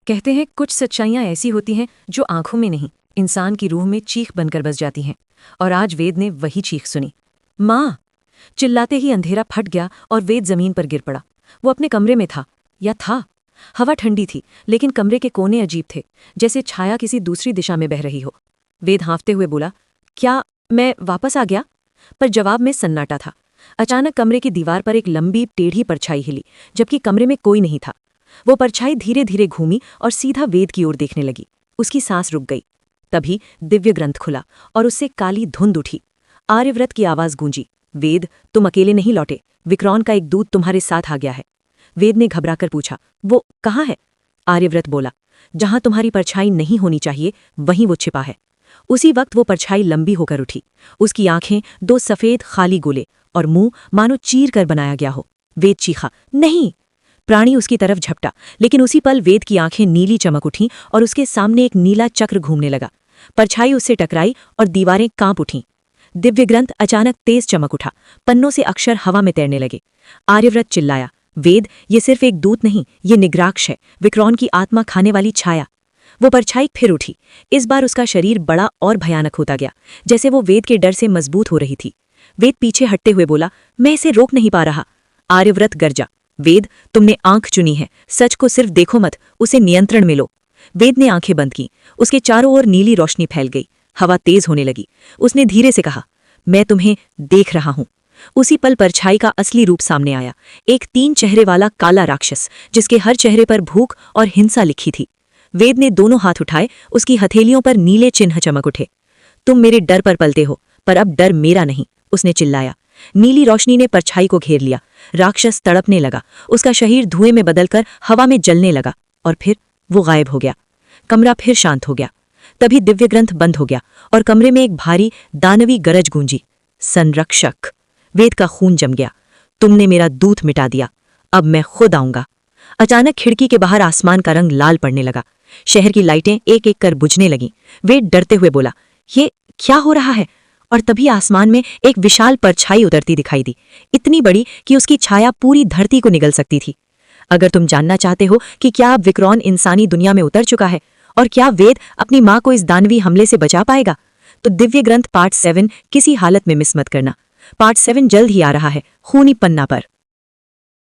कहते हैं कुछ सच्चाइयां ऐसी होती हैं जो आंखों में नहीं, इंसान की रूह में चीख बनकर बस जाती हैं। और आज वेद ने वही चीख सुनी। माँ! चिल्लाते ही अंधेरा फट गया और वेद जमीन पर गिर पड़ा। वो अपने कमरे में था, या था। हवा ठंडी थी, लेकिन कमरे के कोने अजीब थे, जैसे छाया किसी दूसरी दिशा में बह रही हो। वेद हाँफते हुए बोला, क्या मैं वापस आ गया? पर जवाब में सन्नाटा था। अचानक कमरे की दीवार पर एक लंबी टेढ़ी परछाई हिली, जबकि कमरे में कोई नहीं था। वो परछाई धीरे धीरे घूमी और सीधा वेद की ओर देखने लगी। उसकी सांस रुक गई। तभी दिव्य ग्रंथ खुला और उससे काली धुंध उठी। आर्यव्रत की आवाज गूंजी, वेद, तुम अकेले नहीं लौटे, विक्रॉन का एक दूत तुम्हारे साथ आ गया है। वेद ने घबराकर पूछा, वो कहाँ है? आर्यव्रत बोला, जहां तुम्हारी परछाई नहीं होनी चाहिए वहीं वो छिपा है। उसी वक्त वो परछाई लंबी होकर उठी। उसकी आंखें दो सफेद खाली गोले और मुंह मानो चीर कर बनाया गया हो। वेद चीखा, नहीं! प्राणी उसकी तरफ झपटा, लेकिन उसी पल वेद की आंखें नीली चमक उठीं और उसके सामने एक नीला चक्र घूमने लगा। परछाई उससे टकराई और दीवारें कांप उठीं। दिव्य ग्रंथ अचानक तेज चमक उठा, पन्नों से अक्षर हवा में तैरने लगे। आर्यव्रत चिल्लाया, वेद, ये सिर्फ एक दूत नहीं, ये निग्राक्ष है, विक्रॉन की आत्मा खाने वाली छाया। वो परछाई फिर उठी। इस बार उसका शरीर बड़ा और भयानक होता गया, जैसे वो वेद के डर से मजबूत हो रही थी। वेद पीछे हटते हुए बोला, मैं इसे रोक नहीं पा रहा। आर्यव्रत गरजा, वेद, तुमने आंख चुनी है, सच को सिर्फ देखो मत, उसे नियंत्रण में लो। वेद ने आंखें बंद की। उसके चारों ओर नीली रोशनी फैल गई। हवा तेज होने लगी। उसने धीरे से कहा, मैं तुम्हें देख रहा हूं। उसी पल परछाई का असली रूप सामने आया, एक 3 चेहरे वाला काला राक्षस, जिसके हर चेहरे पर भूख और हिंसा लिखी थी। वेद ने दोनों हाथ उठाए, उसकी हथेलियों पर नीले चिन्ह चमक उठे। तुम मेरे डर पर पलते हो, पर अब डर मेरा नहीं, उसने चिल्लाया। नीली रोशनी ने परछाई को घेर लिया। राक्षस तड़पने लगा। उसका शरीर धुएं में बदलकर हवा में जलने लगा और फिर वो गायब हो गया। कमरा फिर शांत हो गया। तभी दिव्य ग्रंथ बंद हो गया और कमरे में एक भारी दानवी गरज गूंजी, संरक्षक! वेद का खून जम गया। तुमने मेरा दूत मिटा दिया, अब मैं खुद आऊंगा। अचानक खिड़की के बाहर आसमान का रंग लाल पड़ने लगा। शहर की लाइटें एक एक कर बुझने लगीं। वेद डरते हुए बोला, ये क्या हो रहा है? और तभी आसमान में एक विशाल परछाई उतरती दिखाई दी, इतनी बड़ी कि उसकी छाया पूरी धरती को निगल सकती थी। अगर तुम जानना चाहते हो कि क्या अब विक्रॉन इंसानी दुनिया में उतर चुका है और क्या वेद अपनी मां को इस दानवी हमले से बचा पाएगा, तो दिव्य ग्रंथ पार्ट 7 किसी हालत में मिस मत करना। पार्ट 7 जल्द ही आ रहा है, खूनी पन्ना पर।